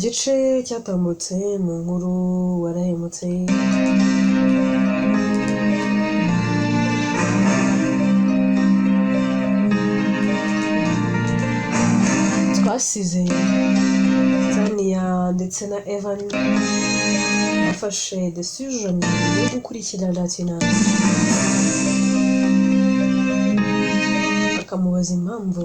gice cyatambutse mu nkuru warahemutse twasize Tania ndetse na Evan bafashe decision yo gukurikira Latina akamubaza impamvu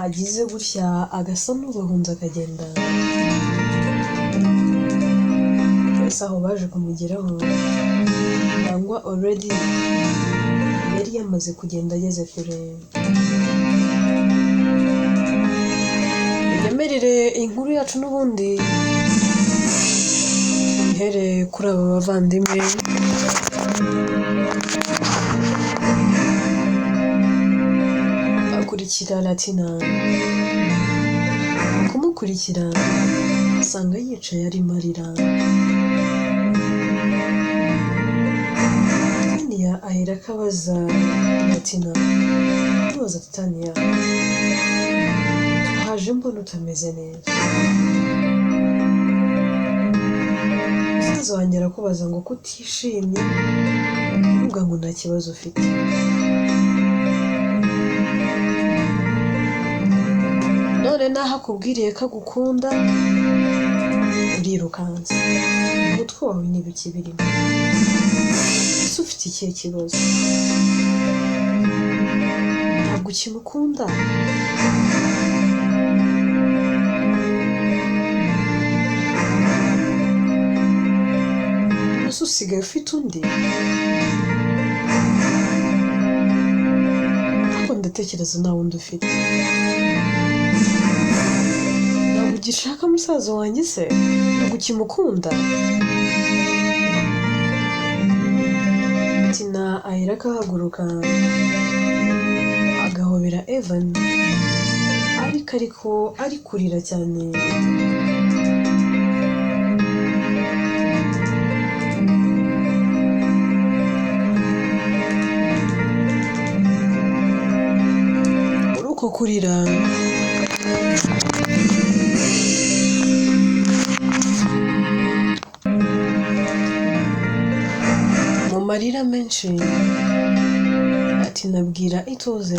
agize gutya agasa n'ubuhunza akagenda ese aho baje kumugeraho cyangwa already yari yamaze kugenda ageze kure. Yemerere inkuru yacu n'ubundi ihere kuri aba bavandimwe akurikira Latina kumukurikira asanga yicaye arimo arira. Tania ahera akabaza Latina amubaza ati Tania haje mbona utameze neza. Musaza wanjye arakubaza ngo kutishimye uvuga ngo nta kibazo ufite. None naho akubwiriye ko agukunda urirukanse umutwe wawe n'ibiki birimo. Ese ufite ikihe kibazo? Ntabwo ukimukunda? Ese usigaye ufite undi? Ariko ndatekereza nta wundi ufite. Ntabwo ugishaka musaza wanjye se? Ntabwo ukimukunda? Tina ahera akahaguruka agahobera Evan ariko ari kurira cyane. Muri uko kurira mu marira menshi ati nabwira ituze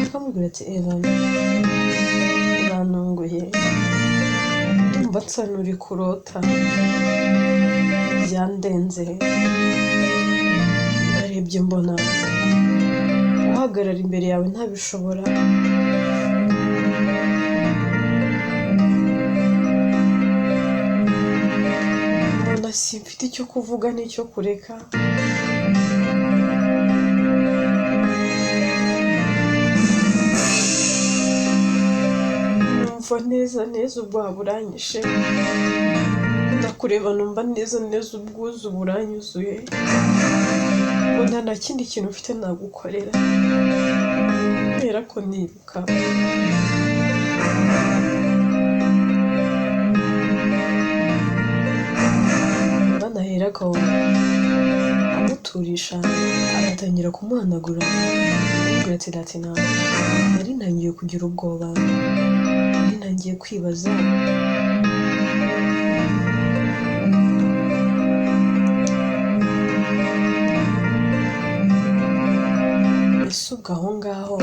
akamubwira ati Evan urantunguye ndumva nsa n'uri kurota byandenze. Narebye mbona guhagarara imbere yawe ntabishobora. Mbona simfite icyo kuvuga n'icyo kureka. Numva neza ubwoba buranyishe. Ndakureba numva neza ubwuzu buranyuzuye. Mbona nta kindi kintu ufite nagukorera. Kubera ko nibuka banahera ko amuturisha agatangira kumuhanagura. Amubwira ati Latina nari ntangiye kugira ubwoba, nari ntangiye kwibaza ese ubwo aho ngaho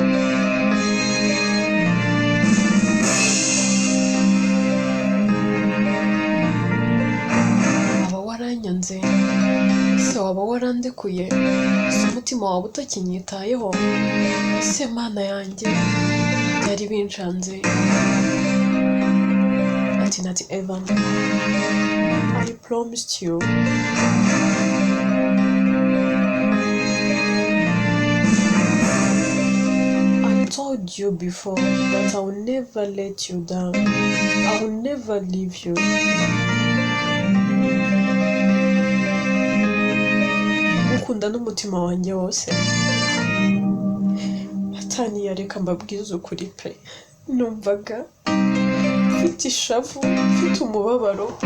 waba waranyanze? Ese waba warandekuye? Ese umutima wawe utakinyitayeho? Ese mana yanjye byari binshanze. Ati Evan I promised you told you before that I will never let you down. I will never leave you. Ukunda n'umutima wanjye wose. Tania reka mbabwize ukuri pe. Numvaga mfite ishavu, mfite umubabaro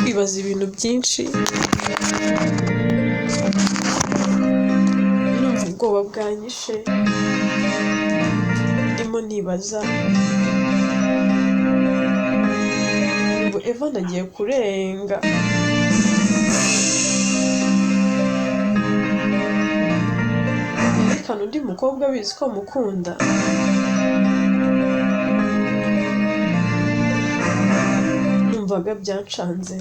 kwibaza ibintu byinshi, numva ubwoba bwanyishe, ndimo nibaza ngo Evan agiye kurenga, yerekana undi mukobwa abizi ko mukunda. Numvaga byancanze,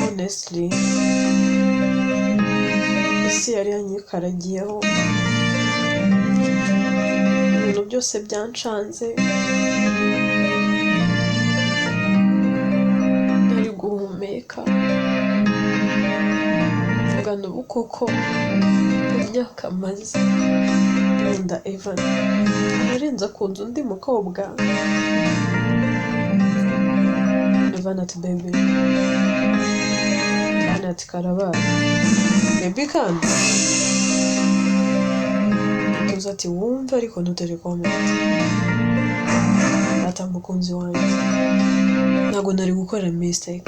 honestly isi yari yanyikaragiyeho, ibintu byose byancanze, nari guhumeka, mvugana ubu koko imyaka maze nkunda Evan, ararenza kunza undi mukobwa. Evan ati baby, kandi ati karabaye baby, kandi tuzi ati wumva ariko ntutere comment. Ati mukunzi wanjye, ntabwo nari gukora mistake,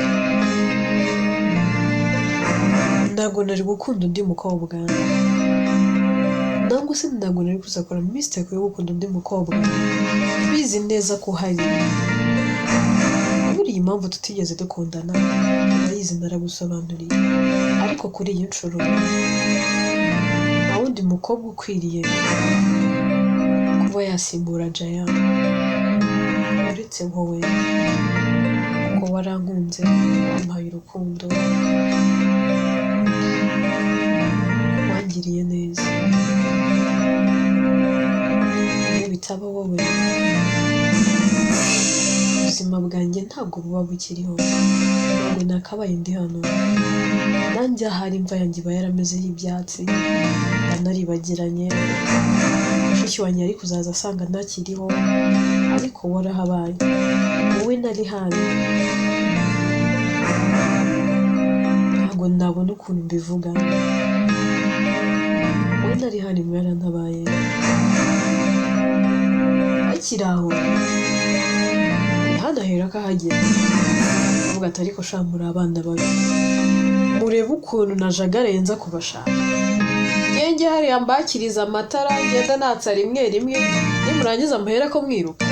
ntabwo nari gukunda undi mukobwa, ntabwo se ntabwo nari kuzakora mistake yo gukunda undi mukobwa bizi neza ko hari buriya impamvu tutigeze dukundana, ndayizi naragusobanuriye, ariko kuri iyi nshuro nta wundi mukobwa ukwiriye kuba yasimbura Jaya uretse wowe, kuko warankunze, wampaye urukundo, wangiriye neza. Iyo bitaba wowe ubuzima bwanjye ntabwo buba bukiriho, ntabwo nakabaye ndi hano, nanjye ahari imva yanjye iba yaramezeho ibyatsi, yanaribagiranye, mushiki wanjye yari kuzaza asanga ntakiriho, ariko warahabaye, wowe nari hano, ntabwo nabona ukuntu mbivuga, wowe nari hano mwarantabaye. Akiri aho hano ahera akahagera, avuga ati ariko sha muri abana babi, murebe ukuntu najagaraye nza kubashaka, ngenge hariya mbakiriza amatara, ngenda natsa rimwe rimwe, nimurangiza muhera ko mwiruka.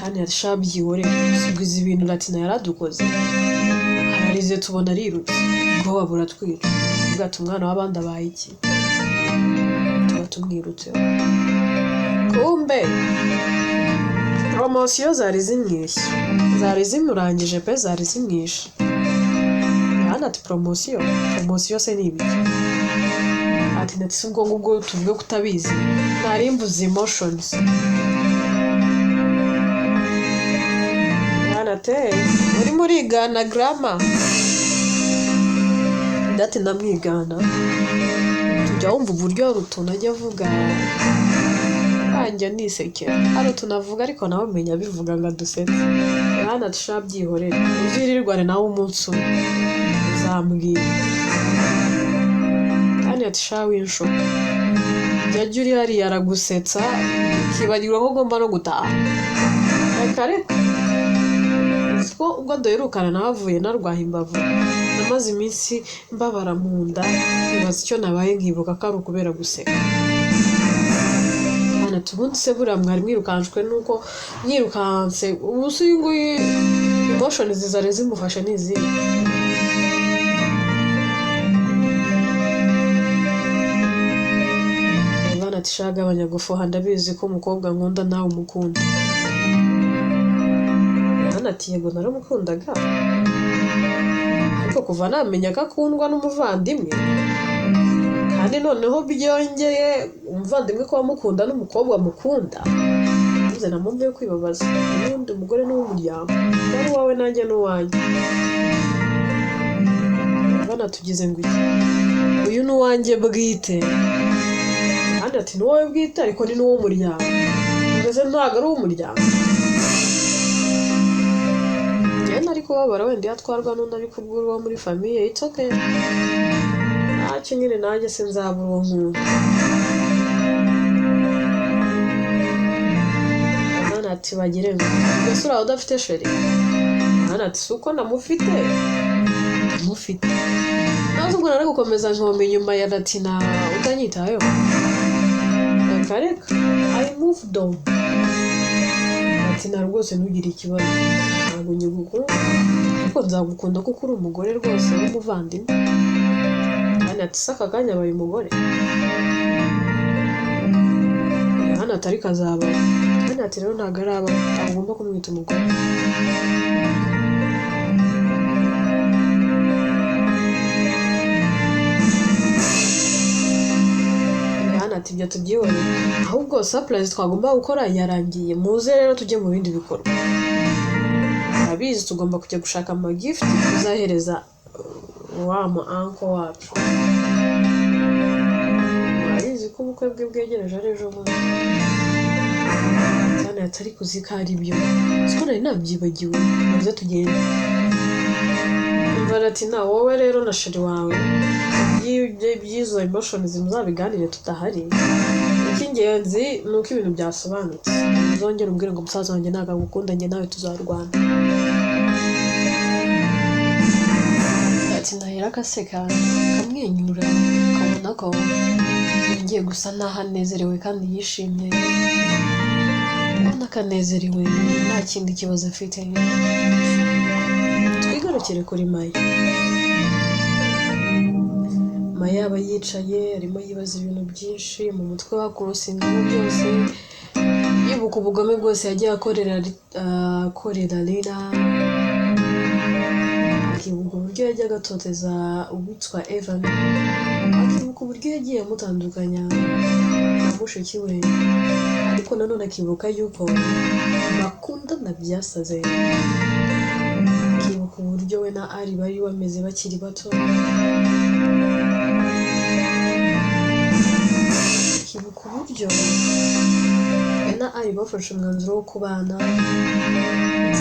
Hano yasha byihorere, subiza ibintu Latina yaradukoze, hararize tubona arirutse, ubwo wabura twica, avuga ati umwana w'abandi abaye iki, tuba tumwirutseho. Kumbe promosiyo zari zimwishe, zari zimurangije pe, zari zimwishe. Hano ati promosiyo se ni ibiki? Ati ndetse ubwo ngubwo tuvuge kutabizi, nari mvuze emotions. Hano ati uri murigana grammar, ndati ndamwigana, tujya wumva uburyo hari utuntu ajya avuga, njya nisekera, hari utuntu avuga ariko nawe menya bivuga ngo adusetse. Hano ati sha byihorere, uzirirwane nawe umunsi umwe uzambwira. Hano ati sha winshuka, jya uri hariya aragusetsa, ukibagirwa ko ugomba no gutaha. Reka reka, ko ubwo duherukana nawe avuye narwaha imbavu, namaze iminsi mbabara mu nda, nkibaza icyo nabaye, nkibuka ko ari ukubera guseka. Ubundi se buriya mwari mwirukanshwe nuko mwirukanse, ubu se uyu nguyu emotions zizare zimufashe n'izihe? Evan ati sha gabanya gufuha, ndabizi ko umukobwa nkunda nawe umukunda. Evan ati yego naramukundaga, ariko kuva namenya ko akundwa n'umuvandimwe, kandi noneho byongeye umuvandimwe ko wamukunda n'umukobwa mukunda, uze namumve yo kwibabaza, n'undi umugore n'umuryango, ari wawe nanjye n'uwanjye. Bana tugize ngo iki, uyu n'uwanjye bwite, kandi ati n'uwawe bwite ariko ni n'uw'umuryango, mbese ntabwo ari uw'umuryango. Njyewe nari kubabara wenda yatwarwa n'undi ari kubwira uwo muri famiye, it's okay, ntacyo nyine nanjye sinzabura uwo nkunda. ati bagire ngo mbese uraho udafite sheri Yohana ati suko namufite nazo ubwo nari gukomeza nkombe inyuma ya Latina utanyitayeho kareka I moved on Latina rwose ntugire ikibazo ntabwo nyigukuru kuko nzagukunda kuko uri umugore rwose w'umuvandimwe kandi ati saka kanya abaye umugore Yohana atari kazaba kandi ati rero ntabwo araba agomba kumwita umugore ati ibyo tubyihore ahubwo surprise twagomba gukora yarangiye muze rero tujye mu bindi bikorwa abizi tugomba kujya gushaka ama gift tuzahereza wa mu uncle wacu abizi ko ubukwe bwe bwegereje ari ejo bundi cyane atari kuzika ari byo siko nari nabyibagiwe muze tugende Valentina wowe rero na sheri wawe by'izo emotions muzabiganire tutahari icy'ingenzi ni uko ibintu byasobanutse uzongera umbwire ngo musaza wanjye ntabwo agukunda njye nawe tuzarwana ati nahera akaseka kamwenyura kabona ko yongeye gusa naho anezerewe kandi yishimye ubona akanezerewe nta kindi kibazo afite twigarukire kuri Maya aba yicaye arimo yibaza ibintu byinshi mu mutwe wa kurosingamo byose yibuka ubugome bwose yagiye akorera Lina akibuka uburyo yajyaga atoteza uwitwa Evan akibuka uburyo yagiye amutandukanya na mushiki we ariko nanone akibuka yuko bakundana byasaze akibuka uburyo we na Ari bari bameze bakiri bato akibuka uburyo we na Ari bafashe umwanzuro wo kubana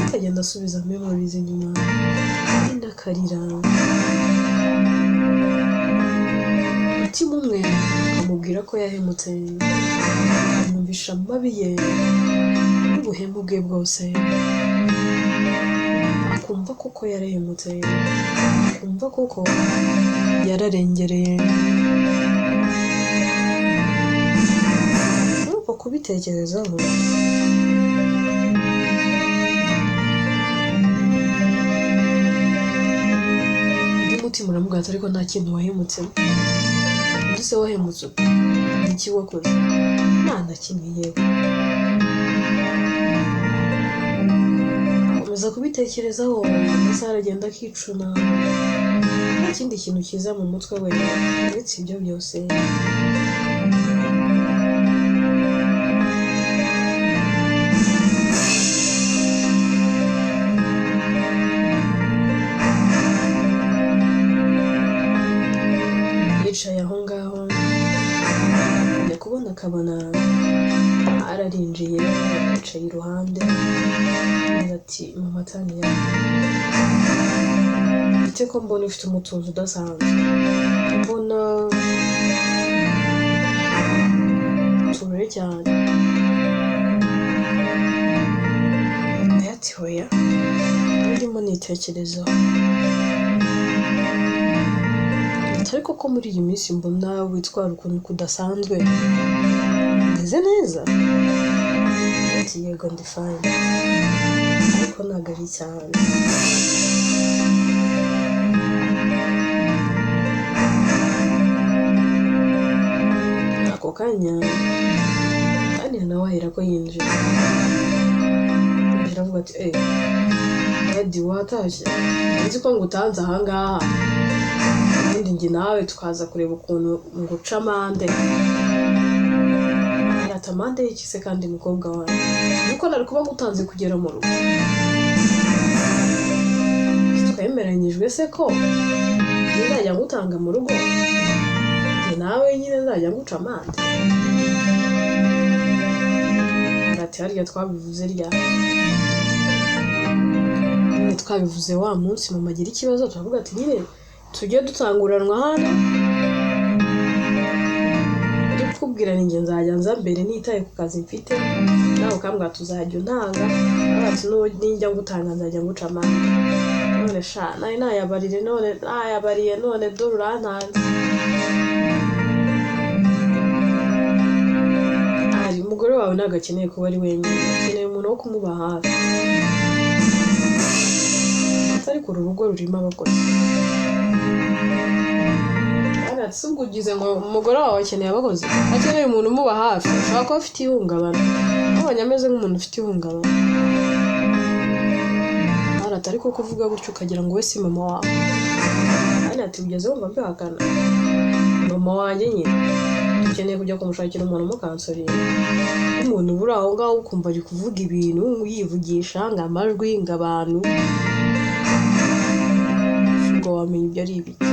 akagenda asubiza memories inyuma kandi akarira umutima umwe akamubwira ko yahemutse amwumvisha amabi ye n'ubuhemu bwe bwose akumva koko yarahemutse akumva koko yararengereye nuko kubitekerezaho umutima uramubwira ariko nta kintu wahemutsemo ndetse wahemutse iki wakoze nta na kimwe yewe akomeza kubitekerezaho amasaha aragenda akicuna nta kindi kintu kiza mu mutwe we uretse ibyo byose yicaye aho ngaho ajya kubona akabona ararinjiye yicaye iruhande ati mama Tania ite ko mbona ufite umutuzo udasanzwe mbona tubure cyane ati hoya ndimo nitekerezaho ariko ko muri iyi minsi mbona witwara ukuntu kudasanzwe meze neza ati yego ndi fine ariko ntabwo ari cyane ako kanya kandi nawe ahera ko yinjira avuga ati Daddy watashye nzi ko ngutanze ahangaha ubundi njye nawe tukaza kureba ukuntu nguca amande arata amande y'ikise kandi mukobwa wawe nuko nari kuba ngutanze kugera mu rugo twemeranyijwe se ko nzajya ngutanga mu rugo njye nawe nyine nzajya nguca amande ati harya twabivuze twabivuze wa munsi mama agira ikibazo turavuga ati nyine tujye dutanguranwa hano ndamubwira ninjye nzajya nza mbere nitaye ku kazi mfite nawe ukambwira tuzajya untanga ati ninjya ngutanga nzajya nguca amande none sha nayabariye none dore urantanze umugore wawe ntabwo akeneye kuba ari wenyine akeneye umuntu wo kumuba hafi ariko uru rugo rurimo abakozi si ubwo ugize ngo umugore wawe akeneye abakozi akeneye umuntu umuba hafi ushobora kuba afite ihungabana nabonye ameze nk'umuntu ufite ihungabana atari ko kuvuga gutyo ukagira ngo we si mama wawe kandi ati ugeze wumva mbihakana mama wanjye nyine dukeneye kujya kumushakira umuntu umukansorera umuntu ubura aho ngaho ukumva ari kuvuga ibintu yivugisha ngo amajwi ngo abantu ubwo wamenya ibyo ari ibiki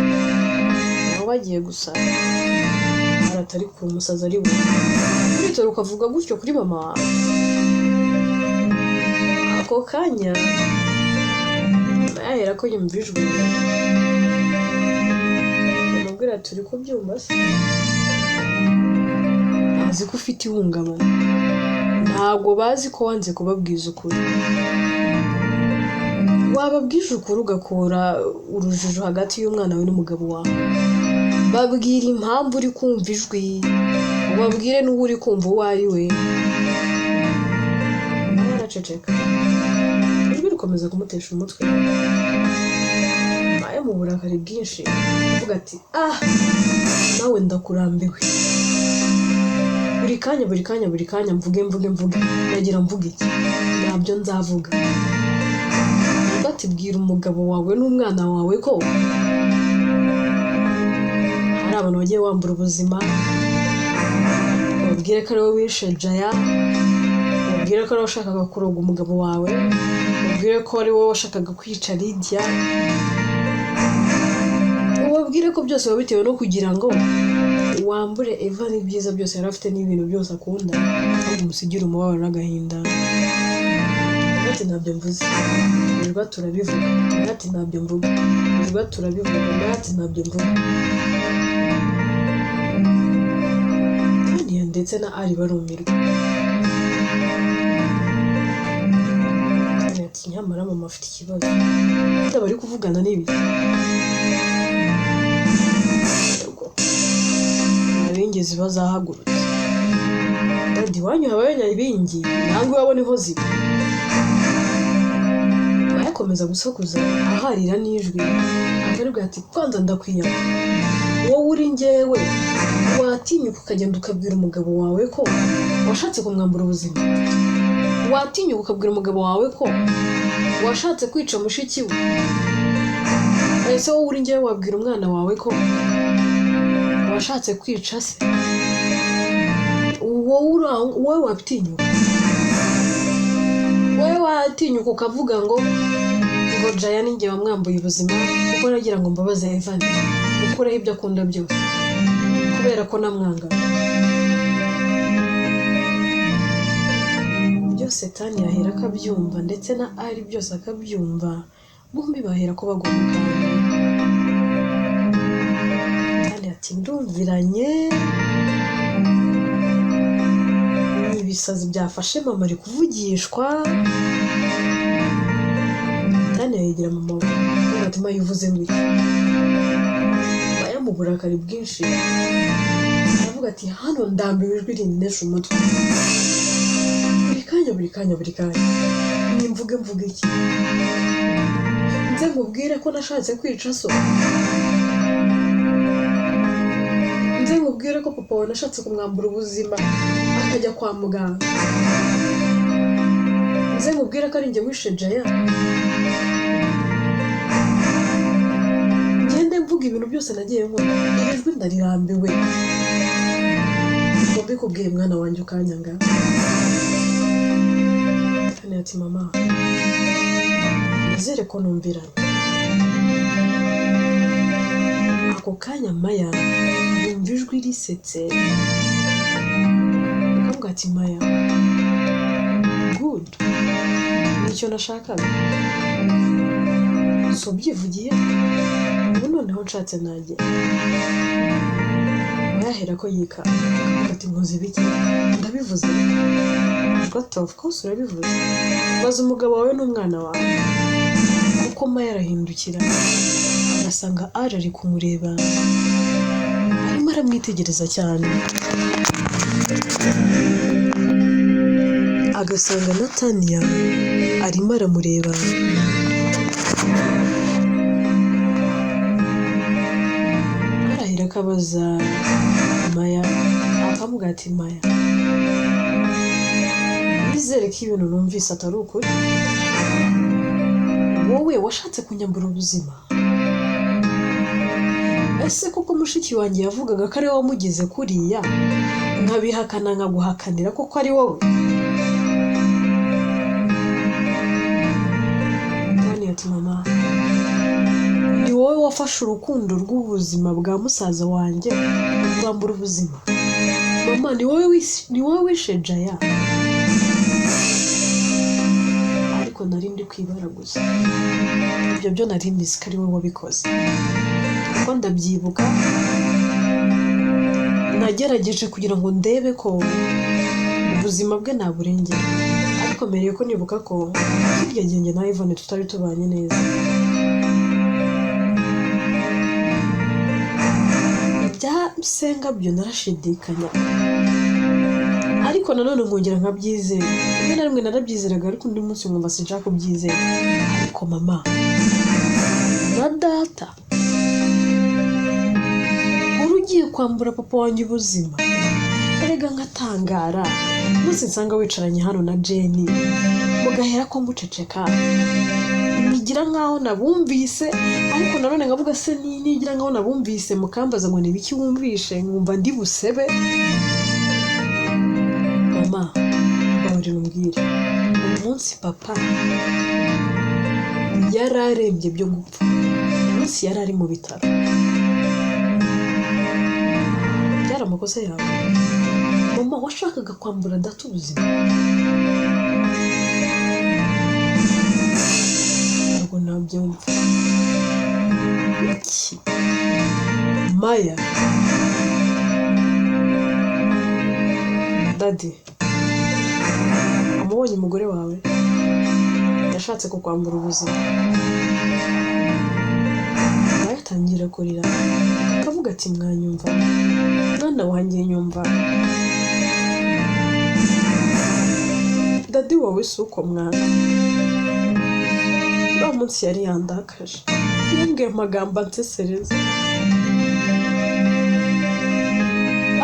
naho bagiye gusa atari ku musaza ari we uritora ukavuga gutyo kuri mama wawe ako kanya yahera ko yumvijwe amubwira turi kubyumva se azi ko ufite ihungabana ntabwo bazi ko wanze kubabwiza ukuri wababwije ukuri ugakora urujijo hagati y'umwana we n'umugabo wawe babwira impamvu uri kumva ijwi ubabwire n'uwo uri kumva uwo ari we araceceka ijwi rikomeza kumutesha umutwe ayo mu burakari bwinshi avuga ati nawe ndakurambiwe buri kanya mvuge nagira mvuge iki ntabyo nzavuga ati bwira umugabo wawe n'umwana wawe ko hari abantu bagiye wambura ubuzima babwire ko ari wowe wishe Jaya babwire ko ari wowe washakaga kuroga umugabo wawe babwire ko ari wowe washakaga kwica Lydia ubabwire ko byose biba bitewe no kugira ngo wambure Eva n'ibyiza byose yari afite n'ibintu byose akunda kandi umusigire umubabaro n'agahinda ati ntabyo mvuze nirwa turabivuga ati ntabyo mvuga nirwa turabivuga ati ntabyo mvuga kandi ndetse na ari barumirwa ati nyamara mama afite ikibazo bari kuvugana n'ibi abingezi bazahagurutse dadi wanyu habaye ibingi nangwe wabone ho ziba bakomeza gusakuza aharira n'ijwi akaribwa ati kwanza ndakwiya wowe uri njyewe watinyuka ukagenda ukabwira umugabo wawe ko washatse kumwambura ubuzima watinyuka ukabwira umugabo wawe ko washatse kwica mushiki we ese wowe uri njyewe wabwira umwana wawe ko washatse kwica se wowe watinyuka ukavuga ngo Jaya ninjye wamwambuye ubuzima kuko nagira ngo mbabaze Evan ukureho ibyo akunda byose kubera ko namwanga byose Tani yahera akabyumva ndetse na ari byose akabyumva bombi bahera ko bagomba Tani ati ndumviranye ibisazi byafashe mama ari kuvugishwa Tani yegera mama we umutima yivuze ngo iki baya mu burakari bwinshi aravuga ati hano ndambiwe ijwi rinesha umutwe buri kanya nimvuge iki nze nkubwire ko nashatse kwica so nze nkubwire ko papa we nashatse kumwambura ubuzima akajya kwa muganga nze nkubwire ko ari njye wishe Jaya ngende mvuga ibintu byose nagiye nkora ijwi ndarirambiwe ngo mbikubwiye mwana wanjye ukanyanga Tani ati mama nizere ko numviranye ako kanya Maya yumva ijwi risetse akavuga ati Maya good nicyo nashakaga so byivugiye ubu noneho nshatse nanjye yahera ko yika ati nkoze biki ndabivuze what of course urabivuze baza umugabo wawe n'umwana wawe kuko Maya arahindukira agasanga ari kumureba arimo aramwitegereza cyane agasanga na Tania arimo aramureba arahira akabaza Maya akamubwira ati Maya nizere ko ibintu numvise atari ukuri wowe washatse kunyambura ubuzima ese koko mushiki wanjye yavugaga ko ari wowe wamugize kuriya nkabihakana nkaguhakanira koko ari wowe Tania ati mama ni wowe wafashe urukundo rw'ubuzima bwa musaza wanjye rwambura ubuzima mama ni wowe wishe Jaya ariko narindi kwibara gusa ibyo byo narindi sikari wowe wabikoze kuko ndabyibuka nagerageje kugira ngo ndebe ko ubuzima bwe naburengera ariko mereye ko nibuka ko hirya genge na Yvonne tutari tubanye neza byasenga byo narashidikanya ariko nanone nkongera nkabyizera rimwe na rimwe narabyizeraga ariko undi munsi nkumva sinshaka kubyizera ariko mama na data ugiye kwambura papa wanjye ubuzima erega nkatangara munsi nsanga wicaranye hano na Jenny mugahera ko muceceka nigira nkaho nabumvise ariko nanone ngavuga se nigira nkaho nabumvise mukambaza ngo ni biki wumvishe nkumva ndi busebe mama bari numbwire umunsi papa yararembye byo gupfa umunsi yarari mu bitaro amakosa yawe mama washakaga kwambura data ubuzima ntabwo nabyumva iki Maya Daddy amubonye umugore wawe yashatse kukwambura ubuzima yatangira kurira akavuga ati mwanyumva mwana wanjye nyumva Daddy wawe suko mwana uwo munsi yari yandakaje yambwiye amagambo ansesereza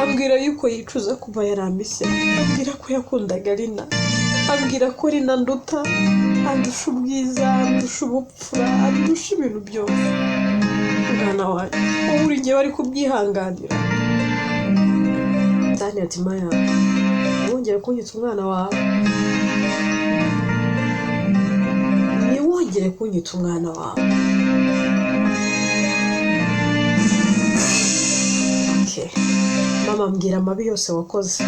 ambwira yuko yicuza kuba yarambise ambwira ko yakundaga Rina ambwira ko Rina nduta andusha ubwiza andusha ubupfura andusha ibintu byose mwana wanjye uri ngiye bari kubyihanganira Tania ati Maya wongera kunyita umwana wawe ni wongere kunyita umwana wawe okay mama mbwira amabi yose wakoze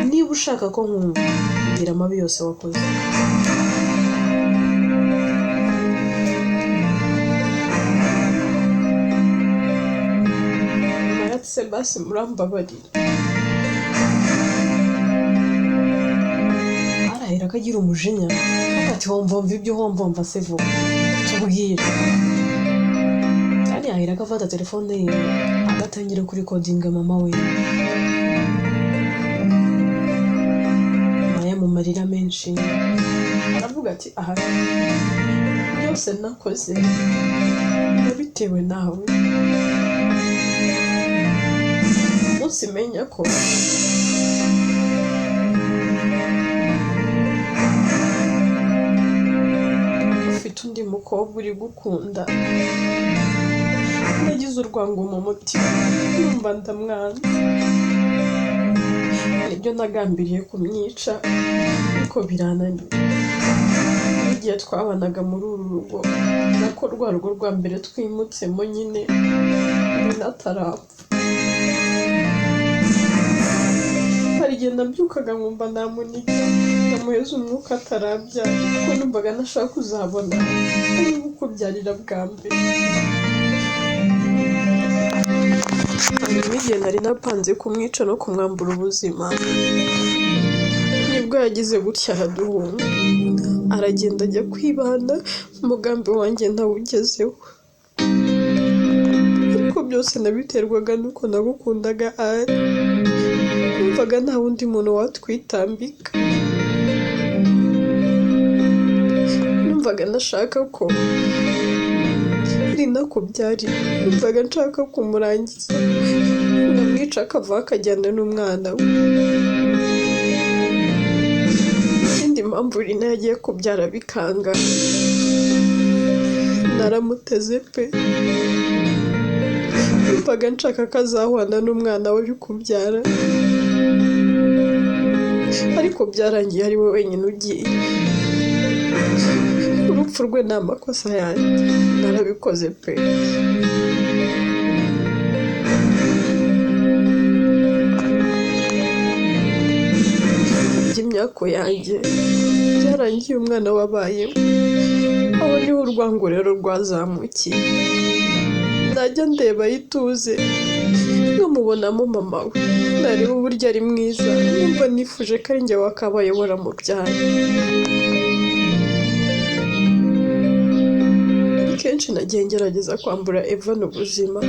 niba ushaka ko nkumva mbwira amabi yose wakoze Sebasi murambabarira arahera akagira umujinya ati homvomva ibyo homvomva sevo tubwire kandi ahera akafata telefone ye agatangira kuri kodinga mama we Maya mu marira menshi aravuga ati aha byose nakoze nabitewe nawe simenya ko ufite undi mukobwa uri gukunda nagize urwango mu mutima numva ndamwanze nibyo nagambiriye kumwica ariko birananiye igihe twabanaga muri uru rugo nako rwa rugo rwa mbere twimutsemo nyine natarapfa harigenda mbyukaga nkumva namuniga namuheza umwuka atarabya kuko numvaga nashaka kuzabona ari uko byarira bwa mbere hanyuma igihe nari napanze kumwica no kumwambura ubuzima nibwo yagize gutya araduhunga aragenda ajya kwibana umugambi wanjye ntawugezeho ariko byose nabiterwaga nuko nagukundaga ari numvaga nta wundi muntu watwitambika numvaga ndashaka ko ari nako byari numvaga nshaka kumurangiza nkamwica akava akajyana n'umwana we ikindi mpamvu Rina yagiye kubyara bikanga naramuteze pe numvaga nshaka ko azahwana n'umwana we uri kubyara ariko byarangiye ari we wenyine ugiye urupfu rwe ni amakosa yanjye narabikoze pe by'imyaka yanjye byarangiye umwana wabayeho aho niho urwango rero rwazamukiye najya ndeba yituze nkamubonamo mama we nareba uburyo ari mwiza numva nifuje ko ari njye wakabaye waramubyara kenshi nagiye ngerageza kwambura Evan ubuzima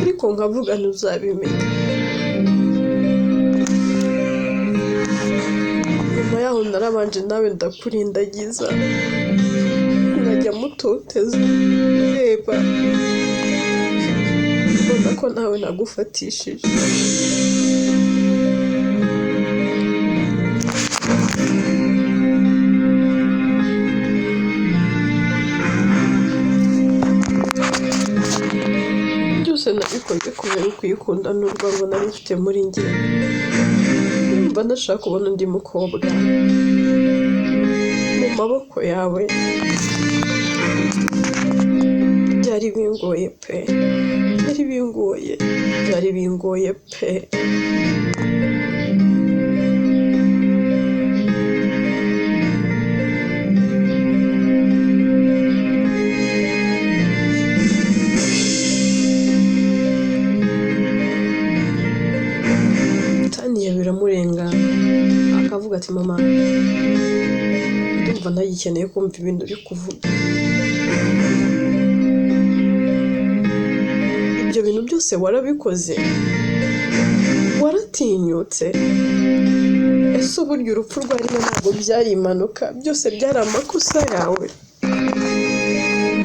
ariko nkavuga ntuzabimenya nyuma yaho narabanje nawe ndakurindagiza nkajya mutoteza reba mbona ko nawe nagufatishije byose nabikoze kubera ukuyikunda n'urwango nari mfite muri njye numva ndashaka kubona undi mukobwa mu maboko yawe byari bingoye pe byari bingoye pe biramurenga akavuga ati mama ndumva ntagikeneye kumva ibintu uri kuvuga ibyo bintu byose warabikoze waratinyutse ese uburyo urupfu rwa Rina ntabwo byari impanuka byose byari amakosa yawe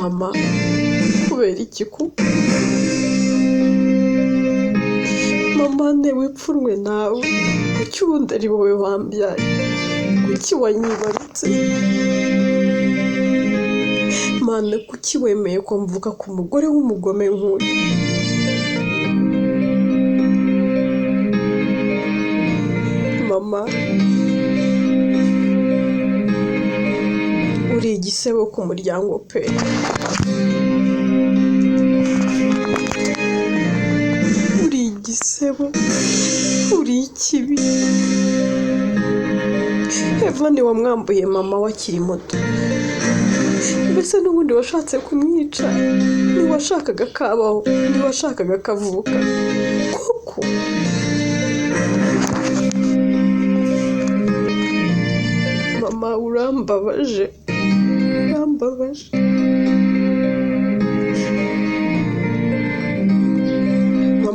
mama kubera iki mama wipfunwe nawe kuki ubundi ari wowe wambyaye kuki wanyibarutse mana kuki wemeye ko mvuga ku mugore w'umugome nk'uyu mama uri igisebo ku muryango pe igisebo uri ikibi Evan wamwambuye mama wakiri muto mbese n'ubundi washatse kumwica ntiwashakaga kabaho ntiwashakaga kavuka koko mama urambabaje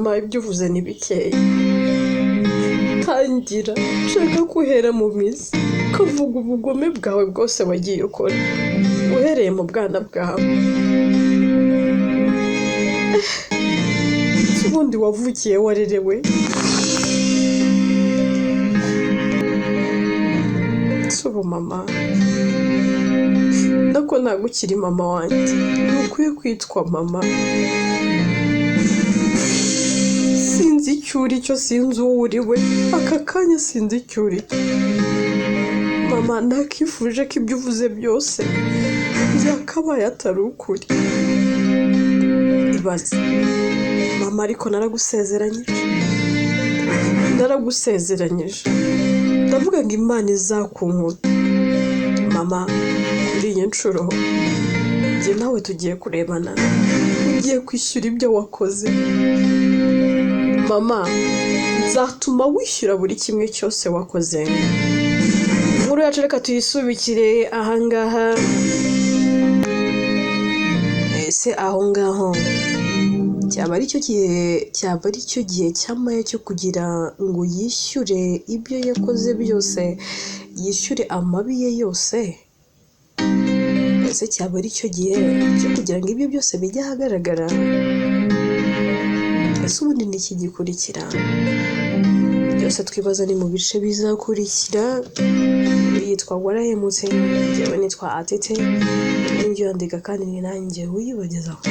mama ibyo uvuze ni bikeya tangira nshaka guhera mu mizi kavuga ubugome bwawe bwose wagiye ukora uhereye mu bwana bwawe ubundi wavukiye warerewe subu mama nako ntabwo ukiri mama wanjye ntukwiye kwitwa mama sinzi icyo uri cyo sinzi uwo uri we aka kanya sinzi icyo uri cyo mama nakifuje ko ibyo uvuze byose byakabaye atari ukuri ibaze mama ariko naragusezeranyije ndavuga ngo Imana izakunkunda mama kuri iyi nshuro njye nawe tugiye kurebana ugiye kwishyura ibyo wakoze. Mama, nzatuma wishyura buri kimwe cyose wakoze. Inkuru yacu reka tuyisubikire ahangaha. Ese aho ngaho cyaba ari cyo gihe cyamaye cyo kugira ngo yishyure ibyo yakoze byose, yishyure amabi ye yose? Ese cyaba ari cyo gihe cyo kugira ngo ibyo byose bijye ahagaragara? Ese ubundi ni iki gikurikira? Byose twibaza ni mu bice bizakurikira. Yitwa Warahemutse, njyewe nitwa Atete, n'ibyo yandika kandi ni nanjye wiyibagezaho.